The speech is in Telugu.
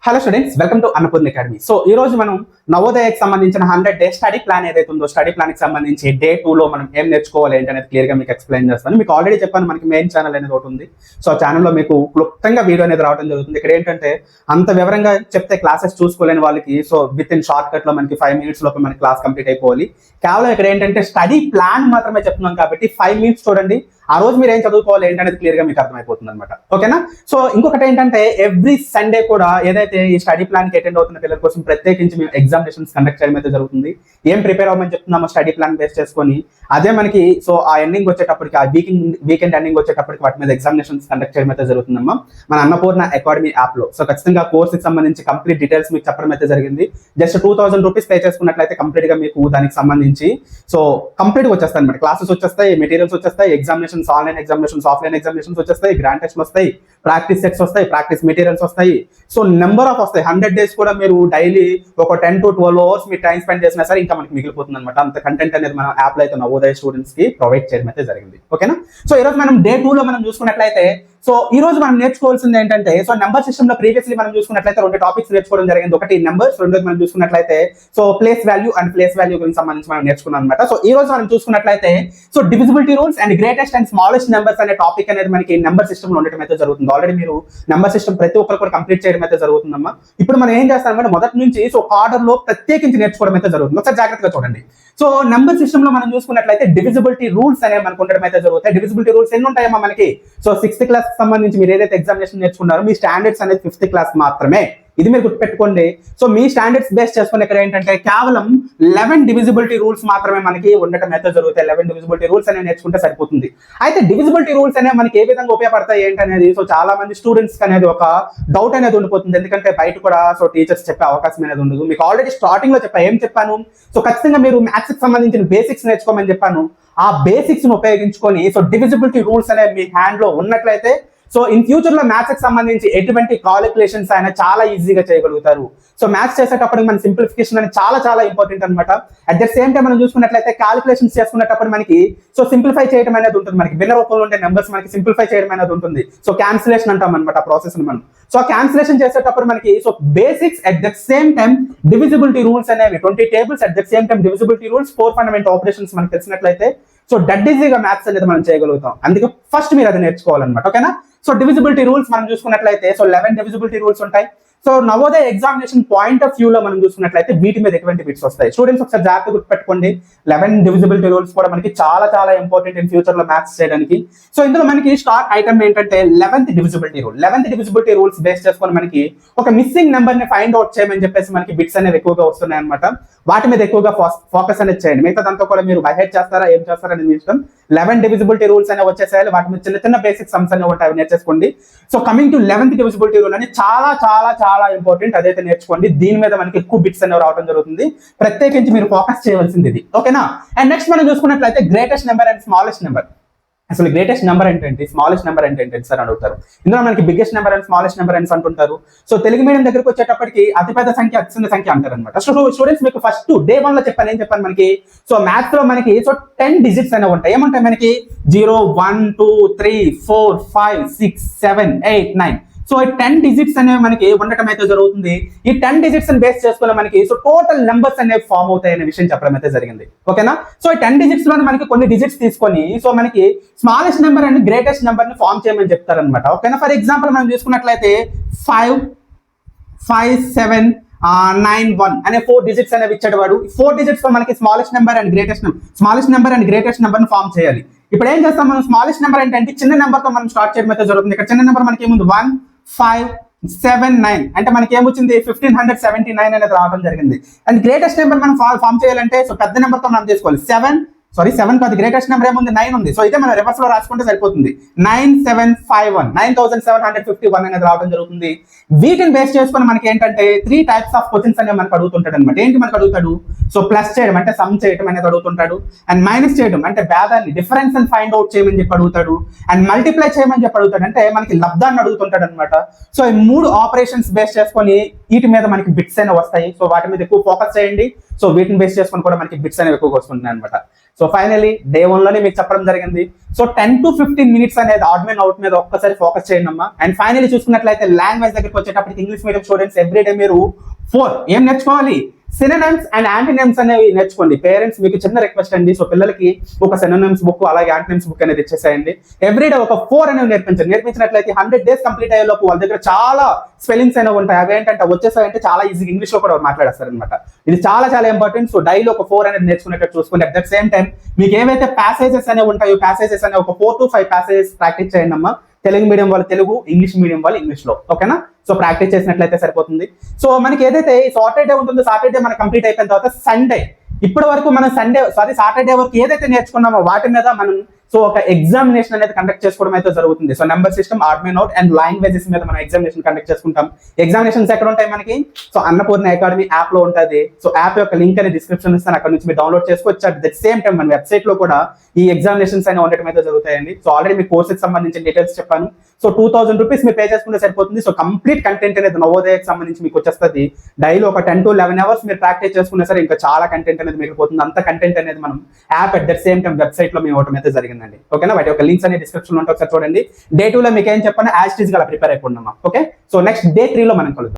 Hello students, welcome to Annapurna academy. So ఈ రోజు మనం నవోదయకి సంబంధించిన 100 డే స్టడీ ప్లాన్ ఏదైతే ఉందో స్టడీ ప్లాన్ కి సంబంధించి డే 2 లో మనం ఏం నేర్చుకోవాలి ఏంటి అనేది క్లియర్ గా మీకు ఎక్స్ప్లెయిన్ చేస్తాను. మీకు ఆల్రెడీ చెప్పాను, మనకి మెయిన్ ఛానల్ అనేది ఒకటి ఉంది. సో ఆ ఛానల్లో మీకు క్లుప్తంగా వీడియో అనేది రావడం జరుగుతుంది. ఇక్కడ ఏంటంటే అంత వివరంగా చెప్తే క్లాసెస్ చూసుకోలేని వాళ్ళకి so with in short cut లో మనకి 5 minutes లోపు మనకి క్లాస్ కంప్లీట్ అయిపోవాలి. కేవలం ఇక్కడ ఏంటంటే స్టడీ ప్లాన్ మాత్రమే చెప్తున్నాం కాబట్టి 5 minutes చూడండి. ఆ రోజు మీరు ఏం చదువుకోవాలి ఏంటనేది క్లియర్ గా మీకు అర్థమైపోతుంది అనమాట. ఓకేనా? సో ఇంకొకటి ఏంటంటే ఎవ్రీ సండే కూడా ఏదైతే ఈ స్టడీ ప్లాన్ కి అటెండ్ అవుతున్న పిల్లల కోసం ప్రత్యేకించి మేము ఎగ్జామినేషన్స్ కండక్ట్ చేయడం అయితే జరుగుతుంది. ఏం ప్రిపేర్ అవ్వమని చెప్తున్నామో స్టడీ ప్లాన్ బేస్ చేసుకొని అదే మనకి సో ఆ ఎండింగ్ వచ్చేటప్పటికి, ఆ వీకెండ్ ఎండింగ్ వచ్చేటప్పటికి వాటి మీద ఎగ్జామినేషన్స్ కండక్ట్ చేయడం అయితే జరుగుతుందమ్మా మన అన్నపూర్ణ అకాడమీ యాప్ లో. సో ఖచ్చితంగా కోర్స్ కి సంబంధించి కంప్లీట్ డీటెయిల్స్ మీకు చెప్పడం అయితే జరిగింది. జస్ట్ 2000 రూపీస్ పే చేసుకున్నట్లయితే కంప్లీట్ గా మీకు దానికి సంబంధించి సో కంప్లీట్ గా వచ్చేస్తాయి అనమాట. క్లాసెస్ వచ్చేస్తాయి, మెటీరియల్స్ వచ్చేస్తాయి, examinations, online examinations, offline examinations వచ్చేస్తాయి, గ్రాండ్ టెస్ట్లు వస్తాయి, ప్రాక్టీస్ సెట్స్ వస్తాయి, ప్రాక్టీస్ మెటీరియల్స్ వస్తాయి. సో నెంబర్ ఆఫ్ వస్తాయి. 100 days కూడా మీరు డైలీ ఒక 10 to 12 hours మీరు టైం స్పెండ్ చేసినా సరే ఇంకా మనకి మిగిలిపోతుంది అనమాట. అంత కంటెంట్ అనేది మన యాప్ లో అయితే నవోదయ స్టూడెంట్స్ కి ప్రొవైడ్ చేయడం అయితే జరిగింది. ఓకేనా? సో ఈ రోజు మనం డే 2 లో మనం చూసుకున్నట్లయితే సో ఈ రోజు మనం నేర్చుకోవాల్సింది ఏంటంటే సో నెంబర్ సిస్టమ్ లో ప్రీవియస్లీ మనం చూసుకున్నట్లయితే 2 టాపిక్స్ నేర్చుకోవడం జరిగింది. ఒకటి నెంబర్స్, రెండోది మనం చూసుకున్నట్లయితే so place value and place value గురించి సంబంధించి మనం నేర్చుకున్నాం అనమాట. సో ఈ రోజు మనం చూసుకున్నట్లయితే so divisibility rules and greatest and smallest numbers అనే టాపిక్ అనేది మనకి నెంబర్ సిస్టమ్ లో ఉండటం అయితే జరుగుతుంది. ఆల్రెడీ మీరు నెంబర్ సిస్టమ్ ప్రతి ఒక్కరు కూడా కంప్లీట్ చేయడం అయితే జరుగుతుందమ్మా. ఇప్పుడు మనం ఏం చేస్తామంటే మొదటి నుంచి సో ఆర్డర్ లో ప్రత్యేకించి నేర్చుకోవడం అయితే జరుగుతుంది. ఒకసారి జాగ్రత్తగా చూడండి. సో నెంబర్ సిస్టమ్ లో మనం చూసుకున్నట్లయితే డివిజిబిలిటీ రూల్స్ అనేవి మనకు ఉండడం అయితే జరుగుతాయి. డివిజిబిలిటీ రూల్స్ ఎన్ని ఉంటాయమ్మా మనకి? సో 6th క్లాస్ కి సంబంధించి మీరు ఏదైతే ఎగ్జామినేషన్ నేర్చుకున్నారో మీ స్టాండర్డ్స్ అనేది 5th క్లాస్ మాత్రమే. ఇది మీరు గుర్తుపెట్టుకోండి. సో మీ స్టాండర్డ్స్ బేస్ చేసుకుని ఇక్కడ ఏంటంటే కేవలం 11 డివిజిబిలిటీ రూల్స్ మాత్రమే మనకి ఉండటం అయితే జరుగుతాయి. 11 డివిజిబిలిటీ రూల్స్ అనేవి నేర్చుకుంటే సరిపోతుంది. అయితే డివిజిబిలిటీ రూల్స్ అనేవి మనకి ఏ విధంగా ఉపయోగపడతాయి ఏంటనేది సో చాలా మంది స్టూడెంట్స్ అనేది ఒక డౌట్ అనేది ఉండిపోతుంది. ఎందుకంటే బయట కూడా సో టీచర్స్ చెప్పే అవకాశం అనేది ఉండదు. మీకు ఆల్రెడీ స్టార్టింగ్ లో ఏం చెప్పాను? సో ఖచ్చితంగా మీరు మ్యాథ్స్ కి సంబంధించిన బేసిక్స్ నేర్చుకోమని చెప్పాను. ఆ బేసిక్స్ ను ఉపయోగించుకొని సో డివిజిబిలిటీ రూల్స్ అనేవి మీ హ్యాండ్ లో ఉన్నట్లయితే సో ఇన్ ఫ్యూచర్ లో మ్యాథ్స్ కి సంబంధించి ఎటువంటి కాలిక్యులేషన్స్ అయినా చాలా ఈజీగా చేయగలుగుతారు. సో మ్యాథ్స్ చేసేటప్పుడు మన సింప్లిఫికేషన్ అనేది చాలా చాలా ఇంపార్టెంట్ అనమాట. అట్ ద సేమ్ టైం మనం చూసుకున్నట్లయితే క్యాలిక్యులేషన్స్ చేసుకునేటప్పుడు మనకి సో సింప్లిఫై చేయడం అనేది ఉంటుంది. మనకి భిన్న రూపంలో ఉండే నెంబర్స్ మనకి సింప్లిఫై చేయడం అనేది ఉంటుంది. సో క్యాన్సిలేషన్ అంటాం అనమాట ఆ ప్రాసెస్ మనం. సో క్యాన్సిలేషన్ చేసేటప్పుడు మనకి so basics at the same time divisibility rules అనేవి 20 tables at the same time divisibility rules, 4 fundamental operations మనకి తెలిసినట్లయితే సో డెడ్ ఈజీగా మ్యాథ్స్ అనేది మనం చేయగలుగుతాం. అందుకే ఫస్ట్ మీరు అది నేర్చుకోవాలన్నమాట. ఓకేనా? సో డివిజిబిలిటీ రూల్స్ మనం చూసుకున్నట్లయితే సో 11 డివిజిబిలిటీ రూల్స్ ఉంటాయి. So Navodaya examination point of view లో మనం చూసుకున్నట్లయితే వీటి మీద ఎటువంటి బిట్స్ వస్తాయి స్టూడెంట్స్ ఒకసారి జాగ్రత్తగా గుర్తుపెట్టుకోండి. 11 డివిజిబిలిటీ రూల్స్ కూడా మనకి చాలా చాలా ఇంపార్టెంట్ ఇన్ ఫ్యూచర్ లో మ్యాథ్స్ చేయడానికి. సో ఇందులో మనకి స్టార్ట్ ఐటమ్ ఏంటంటే 11th divisibility rule. 11th divisibility rules base చేసుకొని మనకి ఒక మిస్సింగ్ నెంబర్ ని ఫైండ్ అవుట్ చేయమని చెప్పేసి మనకి బిట్స్ అనేవి ఎక్కువగా వస్తున్నాయి అనమాట. వాటి మీద ఎక్కువగా ఫోకస్ అనేది చేయండి. మిగతా దాంతో కూడా మీరు బైహెడ్ చేస్తారా ఏం చేస్తారా అనేది మీ ఇష్టం. 11 డివిజిబిలిటీ రూల్స్ అనేవి వచ్చేసాయి. వాటి మీద చిన్న చిన్న బేసిక్ సమ్స్ అనేవి ఉంటాయి, అవి నేర్చేసుకోండి. So coming to 11th divisibility rule అని చాలా చాలా చాలా ఇంపార్టెంట్, అదైతే నేర్చుకోండి. దీని మీద మనకి ఎక్కువ బిట్స్ అనేవి రావడం జరుగుతుంది. ప్రత్యేకించి మీరు ఫోకస్ చేయవలసింది ఇది. ఓకేనా? అండ్ నెక్స్ట్ మనం చూసుకున్నట్లయితే greatest number and smallest number. అసలు గ్రేటెస్ట్ నెంబర్ ఏంటంటే స్మాలెస్ట్ నెంబర్ ఏంటంటే సార్ అడుగుతారు. ఇందులో మనకి biggest number and smallest number అని అంటుంటారు. సో తెలుగు మీడియం దగ్గరకు వచ్చేటప్పటికి అతిపెద్ద సంఖ్య, అతి చిన్న సంఖ్య అంటారు అనమాట. సో స్టూడెంట్స్ మీకు ఫస్ట్ డే 1 లో చెప్పాను. ఏం చెప్పాను మనకి? సో మ్యాథ్స్ లో మనకి సో 10 digits అనేవి ఉంటాయి. ఏమంటాయి మనకి? 0 1 2 3 4 5 6 7 8 9. సో ఈ 10 digits అనేవి మనకి ఉండటం అయితే జరుగుతుంది. ఈ 10 digits బేస్ చేసుకుని మనకి సో టోటల్ నెంబర్స్ అనేవి ఫామ్ అవుతాయి అనే విషయం చెప్పడం అయితే జరిగింది. ఓకేనా? సో ఈ 10 digits లో మనకి కొన్ని డిజిట్స్ తీసుకొని సో మనకి smallest number and greatest number ని ఫామ్ చేయమని చెప్తారనమాట. ఓకేనా? ఫర్ ఎగ్జాంపుల్ మనం చూసుకున్నట్లయితే 5 5 7 9 1 అనే 4 digits అనేవి ఇచ్చాడు వాడు. 4 digits లో మనకి smallest number and greatest number ని ఫామ్ చేయాలి. ఇప్పుడు ఏం చేస్తాం మనం? స్మాలెస్ట్ నెంబర్ అంటే చిన్న నెంబర్ తో మనం స్టార్ట్ చేయడం అయితే జరుగుతుంది. ఇక్కడ చిన్న నెంబర్ మనకి ఏముంది? 1 5 7 9 అంటే మనకి ఏమొచ్చింది? 1579 అనేది రావడం జరిగింది. అండ్ గ్రేటెస్ట్ నెంబర్ మనం ఫామ్ చేయాలంటే సో పెద్ద నెంబర్ తో మనం చేసుకోవాలి. 7 కాదు, గ్రేటెస్ట్ నెంబర్ ఏముంది? 9 ఉంది. సో ఇదే మనం రివర్స్ లో రాసుకుంటే సరిపోతుంది. 9751 9751 అనేది రావడం జరుగుతుంది. వీటిని బేస్ చేసుకొని మనకి ఏంటంటే 3 types ఆఫ్ క్వశ్చన్స్ అనేవి మనకు అడుగుతుంటాడు అనమాట. ఏంటి మనకు అడుగుతాడు? సో ప్లస్ చేయడం అంటే సమ్ చేయడం అనేది అడుగుతుంటాడు. అండ్ మైనస్ చేయడం అంటే భేదాన్ని, డిఫరెన్స్ అని ఫైండ్ అవుట్ చేయమని చెప్పి అడుగుతాడు. అండ్ మల్టిప్లై చేయమని చెప్పి అడుగుతాడు, అంటే మనకి లబ్ధాన్ని అడుగుతుంటాడు అనమాట. సో ఈ 3 ఆపరేషన్స్ బేస్ చేసుకొని వీటి మీద మనకి బిట్స్ అనేవి వస్తాయి. సో వాటి మీద ఎక్కువ ఫోకస్ చేయండి. సో వీటిని బేస్ చేసుకొని కూడా మనకి బిట్స్ అనేవి ఎక్కువగా వస్తుంటాయి అనమాట. సో ఫైనలీ డే 1 లోనే మీకు చెప్పడం జరిగింది. సో 10 to 15 మినిట్స్ అనేది ఆడ్ మెన్ అవుట్ మీద ఒక్కసారి ఫోకస్ చేయండి అమ్మా. అండ్ ఫైనలీ చూసుకున్నట్లయితే లాంగ్వేజ్ దగ్గరికి వచ్చేటప్పటికి ఇంగ్లీష్ మీడియం స్టూడెంట్స్ ఎవ్రీడే మీరు 4 ఏం నేర్చుకోవాలి, సినోనిమ్స్ అండ్ యాంటోనిమ్స్ అనేవి నేర్చుకోండి. పేరెంట్స్ మీకు చిన్న రిక్వెస్ట్ అండి, సో పిల్లలకి ఒక సినోనిమ్స్ బుక్ అలాగే యాంటోనిమ్స్ బుక్ అనేది ఇచ్చేసేయండి. ఎవ్రీడే ఒక 4 అనేవి నేర్పించినట్లయితే 100 days కంప్లీట్ అయ్యే లోపు వాళ్ళ దగ్గర చాలా స్పెల్లింగ్స్ అనేవి ఉంటాయి. అవి ఏంటంటే వచ్చేసాయంటే చాలా ఈజీగా ఇంగ్లీష్ లో కూడా మాట్లాడేస్తారు అనమాట. ఇది చాలా చాలా ఇంపార్టెంట్. సో డైలీ ఒక 4 అనేది నేర్చుకునేటట్టు చూసుకోండి. అట్ ద సేమ్ టైం మీకు ఏవైతే ప్యాసేజెస్ అనేవి ఉంటాయో ప్యాసేజెస్ అనే ఒక 4 to 5 ప్యాసేజెస్ ప్రాక్టీస్ చేయండి అమ్మా. తెలుగు మీడియం వాళ్ళు తెలుగు, ఇంగ్లీష్ మీడియం వాళ్ళు ఇంగ్లీష్ లో, ఓకేనా? సో ప్రాక్టీస్ చేసినట్లయితే సరిపోతుంది. సో మనకి ఏదైతే ఈ సాటర్డే ఉంటుందో సాటర్డే మనకి కంప్లీట్ అయిపోయిన తర్వాత సండే, ఇప్పటి వరకు మనం సాటర్డే వరకు ఏదైతే నేర్చుకున్నామో వాటి మీద మనం సో ఒక ఎగ్జామినేషన్ అనేది కండక్ట్ చేసుకోవడం అయితే జరుగుతుంది. So number system, odd man out and languages మీద మనం ఎగ్జామినేషన్ కండక్ట్ చేసుకుంటాం. ఎగ్జామినేషన్స్ ఎక్కడ ఉంటాయి మనకి? సో అన్నపూర్ణ అకాడమీ యాప్ లో ఉంటుంది. సో యాప్ యొక్క లింక్ అనేది డిస్క్రిప్షన్ ఇస్తాను, అక్కడ నుంచి మీరు డౌన్లోడ్ చేసుకోవచ్చు. అట్ ద సేమ్ టైం మన వెబ్సైట్ లో కూడా ఈ ఎగ్జామినేషన్స్ అనేవి ఉండటం అయితే జరుగుతాయండి. సో ఆల్రెడీ మీ కోర్సెస్ సంబంధించిన డీటెయిల్స్ చెప్పాను. సో 2000 రూపీస్ మీరు పే చేసుకుంటే సరిపోతుంది. సో కంప్లీట్ కంటెంట్ అనేది నవోదయకి సంబంధించి మీకు వచ్చేస్తుంది. డైలీ ఒక 10 to 11 అవర్స్ మీరు ప్రాక్టీస్ చేసుకున్నా సరే ఇంకా చాలా కంటెంట్ అనేది మిగిలిపోతుంది. అంత కంటెంట్ అనేది మనం app at the same time website లో మేము ఇవ్వడం అయితే జరిగిందండి, ఓకేనా? వాటి యొక్క లింక్స్ అనేది డిస్క్రిప్షన్ లో ఉంటాయి, ఒకసారి చూడండి. డే 2 లో మీకు ఏం చెప్పాను, యాజ్ ఇట్ ఈస్ గా ప్రిపేర్ అయిపోండి. ఓకే, సో నెక్స్ట్ డే 3 లో మనం కలుద్దాం.